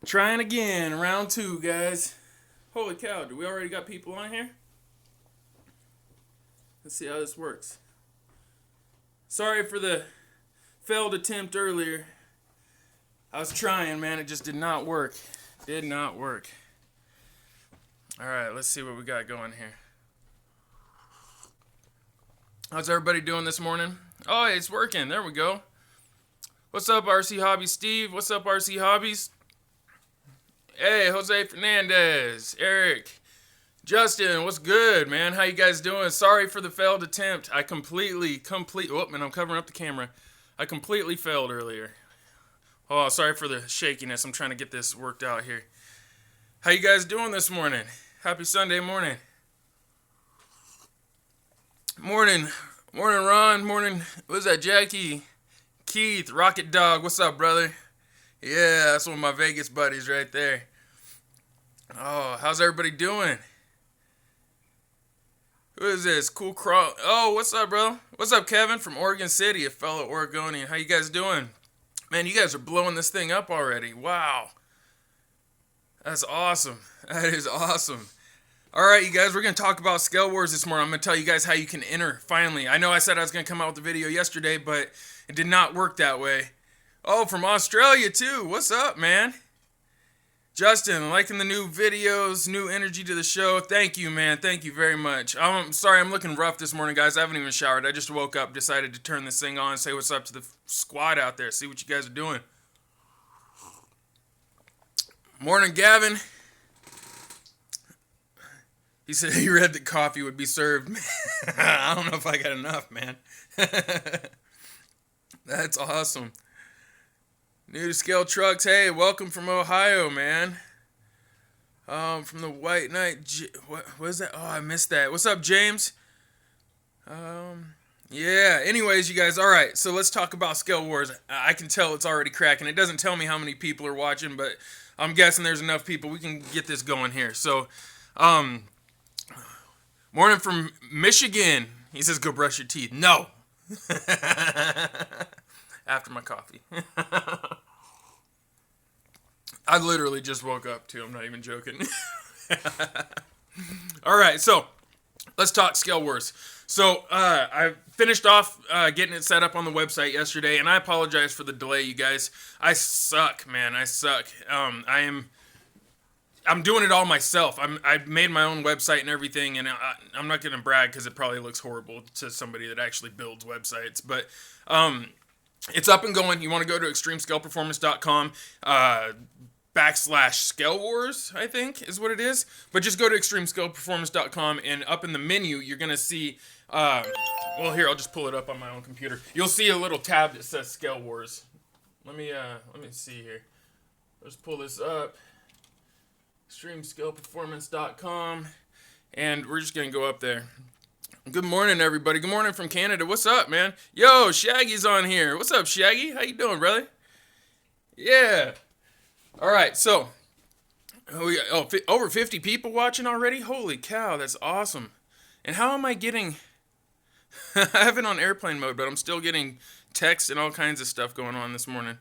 Trying again, round 2, guys. Holy cow, do we already got people on here? Let's see how this works. Sorry for the failed attempt earlier. I was trying, man. It just did not work. Did not work. Alright, let's see what we got going here. How's everybody doing this morning? Oh, it's working. There we go. What's up, RC Hobbies Steve? What's up, RC Hobbies? Hey, Jose Fernandez, Eric, Justin, what's good, man? How you guys doing? Sorry for the failed attempt. I completely, oh, man, I'm covering up the camera. I completely failed earlier. Oh, sorry for the shakiness. I'm trying to get this worked out here. How you guys doing this morning? Happy Sunday morning. Morning, Ron. Morning, what's that, Jackie? Keith, Rocket Dog, what's up, brother? Yeah, that's one of my Vegas buddies right there. Oh, how's everybody doing? Who is this? Cool Crawl. Oh, what's up, bro? What's up, Kevin from Oregon City, a fellow Oregonian. How you guys doing? Man, you guys are blowing this thing up already. Wow. That's awesome. That is awesome. All right, you guys, we're going to talk about Scalewars this morning. I'm going to tell you guys how you can enter, finally. I know I said I was going to come out with the video yesterday, but it did not work that way. Oh, from Australia, too. What's up, man? Justin, liking the new videos, new energy to the show. Thank you, man. Thank you very much. I'm sorry I'm looking rough this morning, guys. I haven't even showered. I just woke up, decided to turn this thing on and say what's up to the squad out there. See what you guys are doing. Morning, Gavin. He said he read that coffee would be served. I don't know if I got enough, man. That's awesome. New to Scale Trucks. Hey, welcome from Ohio, man. From the White Knight. What is that? Oh, I missed that. What's up, James? Yeah. Anyways, you guys. All right. So let's talk about Scalewars. I can tell it's already cracking. It doesn't tell me how many people are watching, but I'm guessing there's enough people. We can get this going here. So, morning from Michigan. He says, "Go brush your teeth." No. After my coffee. I literally just woke up too. I'm not even joking. All right, so let's talk Scalewars. So I finished off getting it set up on the website yesterday, and I apologize for the delay, you guys. I suck, man. I suck. I'm doing it all myself. I made my own website and everything, and I'm not gonna brag because it probably looks horrible to somebody that actually builds websites, but it's up and going. You want to go to extremescaleperformance.com /Scalewars, I think is what it is. But just go to extremescaleperformance.com, and up in the menu, you're going to see, well, here, I'll just pull it up on my own computer. You'll see a little tab that says Scalewars. Let me see here. Let's pull this up. extremescaleperformance.com, and we're just going to go up there. Good morning, everybody. Good morning from Canada. What's up, man? Yo, Shaggy's on here. What's up, Shaggy? How you doing, brother? Yeah. All right, so we got, over 50 people watching already? Holy cow, that's awesome. And how am I getting... I have it on airplane mode, but I'm still getting text and all kinds of stuff going on this morning.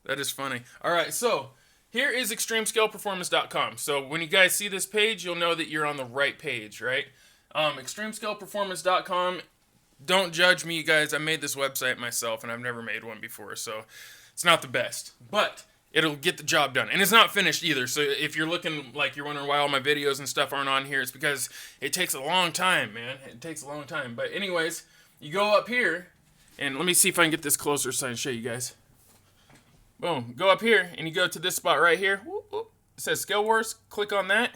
That is funny. All right, so here is extremescaleperformance.com. So when you guys see this page, you'll know that you're on the right page, right? Extremescaleperformance.com. Don't judge me, you guys. I made this website myself, and I've never made one before, so it's not the best. But it'll get the job done. And it's not finished either, so if you're looking like you're wondering why all my videos and stuff aren't on here, it's because it takes a long time, man. It takes a long time. But anyways, you go up here, and let me see if I can get this closer so I can show you guys. Boom. Go up here, and you go to this spot right here. Whoop, whoop. It says Scalewars. Click on that.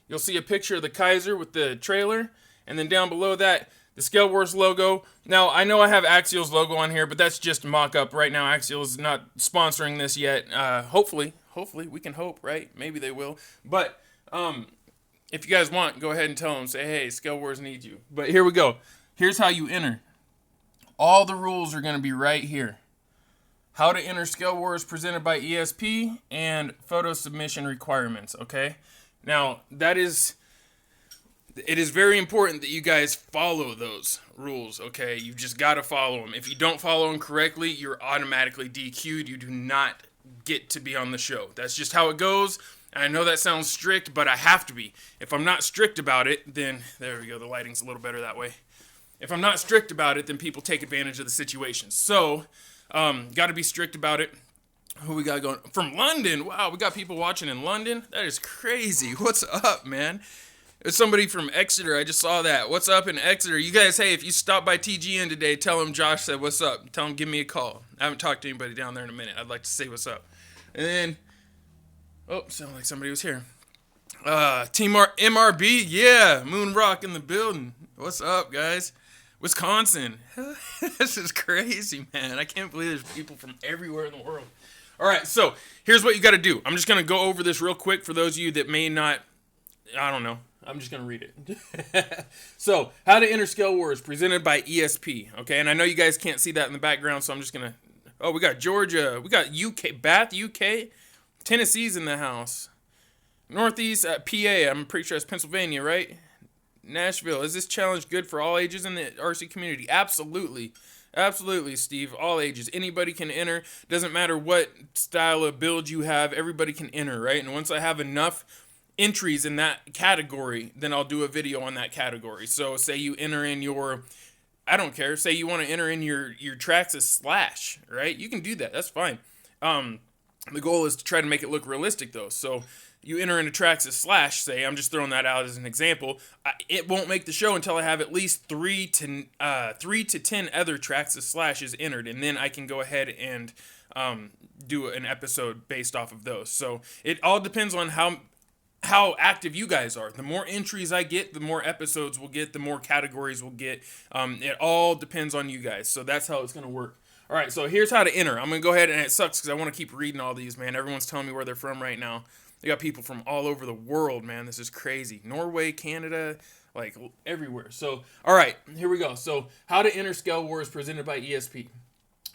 You'll see a picture of the Kaiser with the trailer. And then down below that, the Scalewars logo. Now, I know I have Axial's logo on here, but that's just mock-up. Right now, Axial is not sponsoring this yet. Hopefully, we can hope, right? Maybe they will. But if you guys want, go ahead and tell them. Say, hey, Scalewars needs you. But here we go. Here's how you enter. All the rules are going to be right here. How to enter Scalewars presented by ESP and photo submission requirements, okay? Now, it is very important that you guys follow those rules, okay? You've just got to follow them. If you don't follow them correctly, you're automatically DQ'd. You do not get to be on the show. That's just how it goes. And I know that sounds strict, but I have to be. If I'm not strict about it, then, there we go, the lighting's a little better that way. If I'm not strict about it, then people take advantage of the situation. So, got to be strict about it. Who we got going? From London. Wow, we got people watching in London. That is crazy. What's up, man? There's somebody from Exeter. I just saw that. What's up in Exeter? You guys, hey, if you stop by TGN today, tell them Josh said what's up. Tell them give me a call. I haven't talked to anybody down there in a minute. I'd like to say what's up. And then, oh, sounded like somebody was here. Team MRB, yeah. Moon Rock in the building. What's up, guys? Wisconsin. This is crazy, man. I can't believe there's people from everywhere in the world. All right, so here's what you got to do. I'm just going to go over this real quick for those of you that may not, I don't know. I'm just going to read it. So, how to enter Scalewars, presented by ESP. Okay, and I know you guys can't see that in the background, so I'm just going to, oh, we got Georgia. We got UK, Bath, UK. Tennessee's in the house. Northeast, PA. I'm pretty sure it's Pennsylvania, right? Nashville. Is this challenge good for all ages in the RC community? Absolutely. Absolutely, Steve. All ages. Anybody can enter. Doesn't matter what style of build you have. Everybody can enter, right? And once I have enough entries in that category, then I'll do a video on that category. So say you enter in your, I don't care. Say you want to enter in your Traxxas Slash, right? You can do that. That's fine. The goal is to try to make it look realistic, though. So you enter in a Traxxas Slash, say, I'm just throwing that out as an example. It won't make the show until I have at least 3 to 10 other Traxxas Slashes entered, and then I can go ahead and do an episode based off of those. So it all depends on how active you guys are. The more entries I get, the more episodes we'll get, the more categories we'll get. It all depends on you guys. So that's how it's going to work. All right, so here's how to enter. I'm going to go ahead, and it sucks because I want to keep reading all these, man. Everyone's telling me where they're from right now. They got people from all over the world, man. This is crazy. Norway, Canada, like everywhere. So, all right, here we go. So, how to enter Scalewars presented by ESP.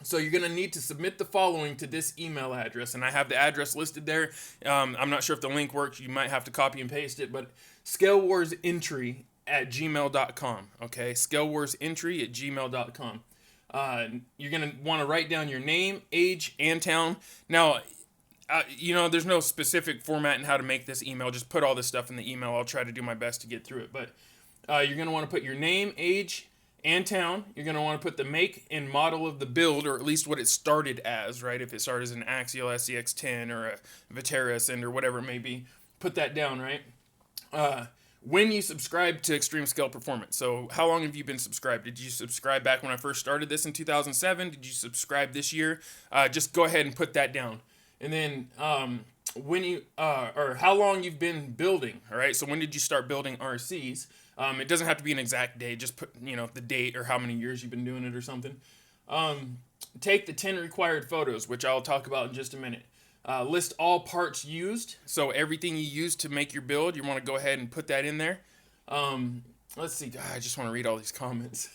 So, you're going to need to submit the following to this email address, and I have the address listed there. I'm not sure if the link works. You might have to copy and paste it, but scalewarsentry@gmail.com, okay? Scalewarsentry@gmail.com. You're going to want to write down your name, age, and town. Now, you know, there's no specific format in how to make this email. Just put all this stuff in the email. I'll try to do my best to get through it. But you're going to want to put your name, age, and town. You're going to want to put the make and model of the build, or at least what it started as, right? If it started as an Axial SCX10 or a Vitera Ascender, whatever it may be, put that down, right? When you subscribe to Extreme Scale Performance. So how long have you been subscribed? Did you subscribe back when I first started this in 2007? Did you subscribe this year? Just go ahead and put that down. And then when you, or how long you've been building, all right? So when did you start building RCs? It doesn't have to be an exact date. Just put, you know, the date or how many years you've been doing it or something. Take the 10 required photos, which I'll talk about in just a minute. List all parts used. So everything you used to make your build, you want to go ahead and put that in there. Let's see. God, I just want to read all these comments.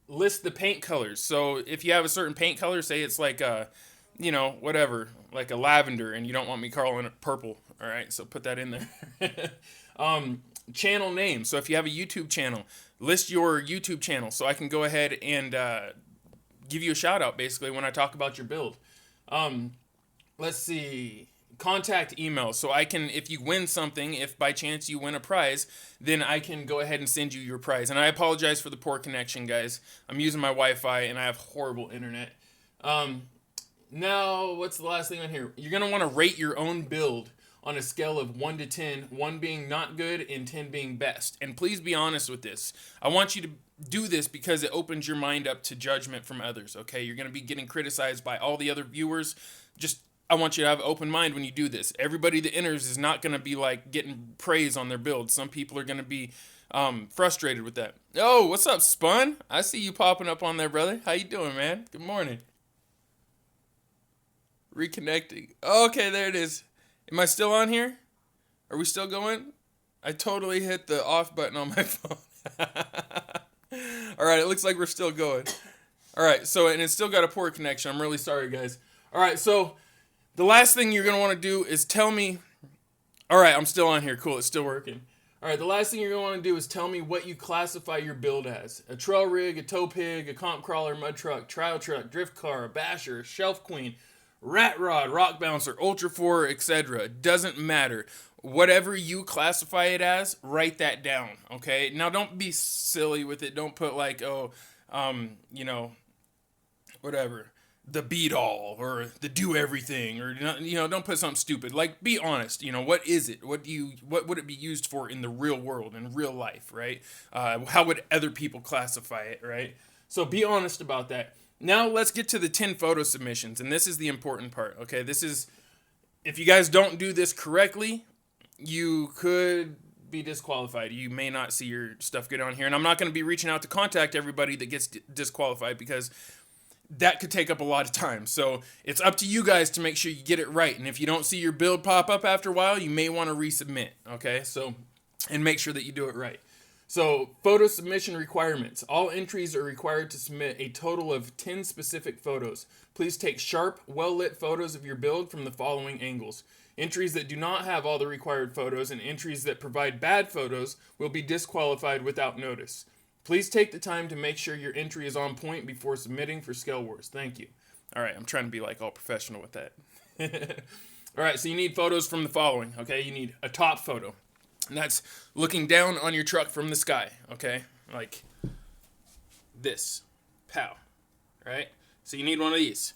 List the paint colors. So if you have a certain paint color, say it's like you know, whatever, like a lavender, and you don't want me calling it purple, all right? So put that in there. Channel name. So if you have a YouTube channel, list your YouTube channel so I can go ahead and give you a shout out, basically, when I talk about your build. Let's see. Contact email. So I can, if you win something, if by chance you win a prize, then I can go ahead and send you your prize. And I apologize for the poor connection, guys. I'm using my Wi-Fi, and I have horrible internet. Now, what's the last thing on here? You're going to want to rate your own build on a scale of 1 to 10, 1 being not good and 10 being best. And please be honest with this. I want you to do this because it opens your mind up to judgment from others, okay? You're going to be getting criticized by all the other viewers. Just, I want you to have an open mind when you do this. Everybody that enters is not going to be like getting praise on their build. Some people are going to be frustrated with that. Oh, what's up, Spun? I see you popping up on there, brother. How you doing, man? Good morning. Reconnecting. Okay, there it is. Am I still on here? Are we still going? I totally hit the off button on my phone. All right, it looks like we're still going. All right, so, and it's still got a poor connection. I'm really sorry, guys. All right, so the last thing you're going to want to do is tell me. All right, I'm still on here. Cool, it's still working. All right, the last thing you're going to want to do is tell me what you classify your build as. A trail rig, a tow pig, a comp crawler, mud truck, trial truck, drift car, a basher, a shelf queen, rat rod, rock bouncer, ultra 4, etc. Doesn't matter. Whatever you classify it as, write that down, okay? Now, don't be silly with it. Don't put like, oh, you know, whatever, the beat all or the do everything, or, you know, don't put something stupid. Like, be honest. You know, what is it? What would it be used for in the real world, in real life, right? How would other people classify it, right? So be honest about that. Now let's get to the 10 photo submissions, and this is the important part, okay? This is, if you guys don't do this correctly, you could be disqualified. You may not see your stuff get on here, and I'm not going to be reaching out to contact everybody that gets disqualified, because that could take up a lot of time. So it's up to you guys to make sure you get it right, and if you don't see your build pop up after a while, you may want to resubmit, okay? So, and make sure that you do it right. So, photo submission requirements. All entries are required to submit a total of 10 specific photos. Please take sharp, well-lit photos of your build from the following angles. Entries that do not have all the required photos and entries that provide bad photos will be disqualified without notice. Please take the time to make sure your entry is on point before submitting for Scalewars. Thank you. All right, I'm trying to be like all professional with that. All right, so you need photos from the following, okay? You need a top photo. And that's looking down on your truck from the sky, okay? Like this. Pow. Right? So you need one of these.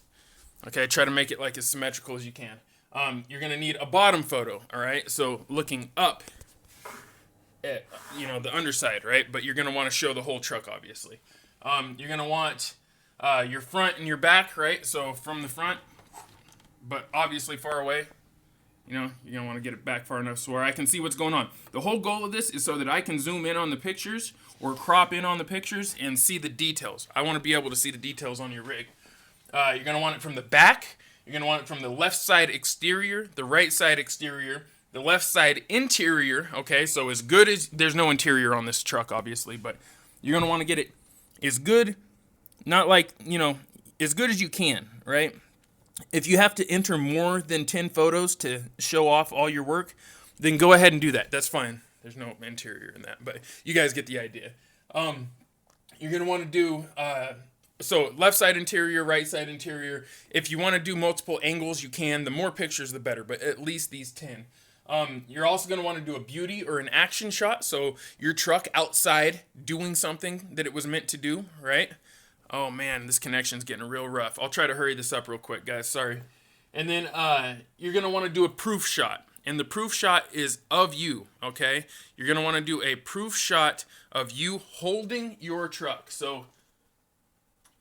Okay, try to make it like as symmetrical as you can. You're going to need a bottom photo, all right? So looking up at, you know, the underside, right? But you're going to want to show the whole truck, obviously. You're going to want your front and your back, right? So from the front, but obviously far away. You know, you're going to want to get it back far enough so where I can see what's going on. The whole goal of this is so that I can zoom in on the pictures or crop in on the pictures and see the details. I want to be able to see the details on your rig. You're going to want it from the back. You're going to want it from the left side exterior, the right side exterior, the left side interior. Okay, so as good as, there's no interior on this truck, obviously, but you're going to want to get it as good, not like, you know, as good as you can, right? If you have to enter more than 10 photos to show off all your work, then go ahead and do that. That's fine. There's no interior in that, but you guys get the idea. You're going to want to do, so left side interior, right side interior. If you want to do multiple angles, you can. The more pictures, the better, but at least these 10. You're also going to want to do a beauty or an action shot, so your truck outside doing something that it was meant to do, right? Oh man, this connection's getting real rough. I'll try to hurry this up real quick, guys. Sorry. And then you're going to want to do a proof shot. And the proof shot is of you, okay? You're going to want to do a proof shot of you holding your truck. So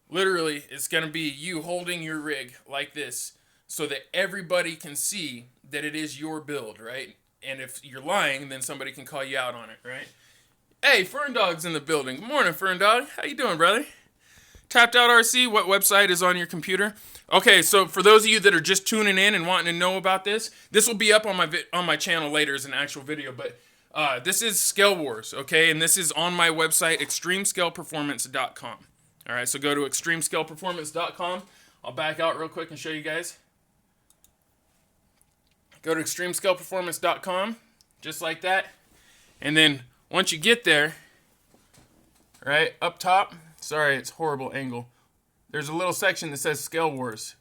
literally, it's going to be you holding your rig like this so that everybody can see that it is your build, right? And if you're lying, then somebody can call you out on it, right? Hey, Fern Dog's in the building. Good morning, Fern Dog. How you doing, brother? Tapped Out RC, what website is on your computer? Okay, so for those of you that are just tuning in and wanting to know about this, this will be up on my channel later as an actual video, but this is Scalewars, okay? And this is on my website, extremescaleperformance.com. All right, so go to extremescaleperformance.com. I'll back out real quick and show you guys. Go to extremescaleperformance.com, just like that. And then once you get there, right, up top, sorry, it's a horrible angle. There's a little section that says Scalewars.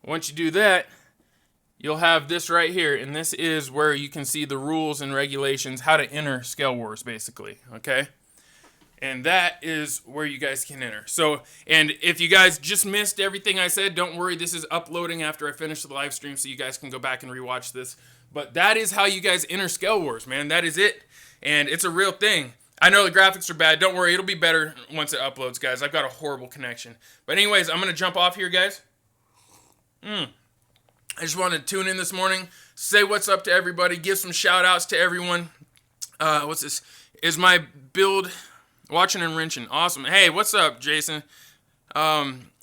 Once you do that, you'll have this right here, and this is where you can see the rules and regulations, how to enter Scalewars, basically, okay? And that is where you guys can enter. So, and if you guys just missed everything I said, don't worry, this is uploading after I finish the live stream, so you guys can go back and rewatch this. But that is how you guys enter Scalewars, man. That is it. And it's a real thing. I know the graphics are bad. Don't worry, it'll be better once it uploads, guys. I've got a horrible connection. But anyways, I'm going to jump off here, guys. I just wanted to tune in this morning, say what's up to everybody, give some shout-outs to everyone. What's this? Is my build watching and wrenching? Awesome. Hey, what's up, Jason?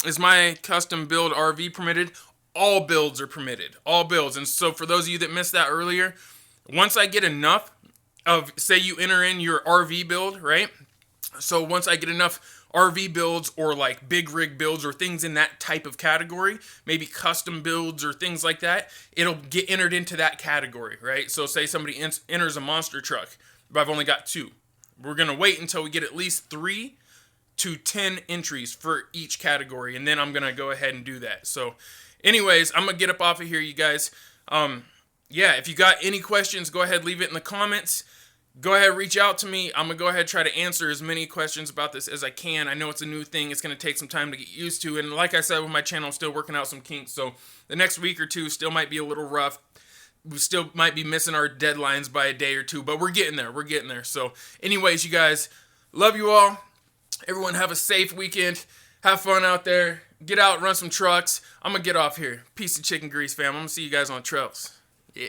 Is my custom build RV permitted? All builds are permitted. All builds. And so for those of you that missed that earlier, once I get enough of, say you enter in your RV build, right? So once I get enough RV builds or like big rig builds or things in that type of category, maybe custom builds or things like that, it'll get entered into that category, right? So say somebody enters a monster truck, but I've only got 2. We're going to wait until we get at least 3 to 10 entries for each category, and then I'm gonna go ahead and do that. So anyways, I'm gonna get up off of here, you guys. Yeah, if you got any questions, go ahead, leave it in the comments. Go ahead, reach out to me. I'm gonna go ahead and try to answer as many questions about this as I can. I know it's a new thing. It's gonna take some time to get used to, and like I said with my channel, I'm still working out some kinks, so the next week or two still might be a little rough. We still might be missing our deadlines by a day or two, but we're getting there. We're getting there. So anyways, you guys, love you all. Everyone have a safe weekend. Have fun out there. Get out, run some trucks. I'm going to get off here. Peace of chicken grease, fam. I'm going to see you guys on trails. Yeah.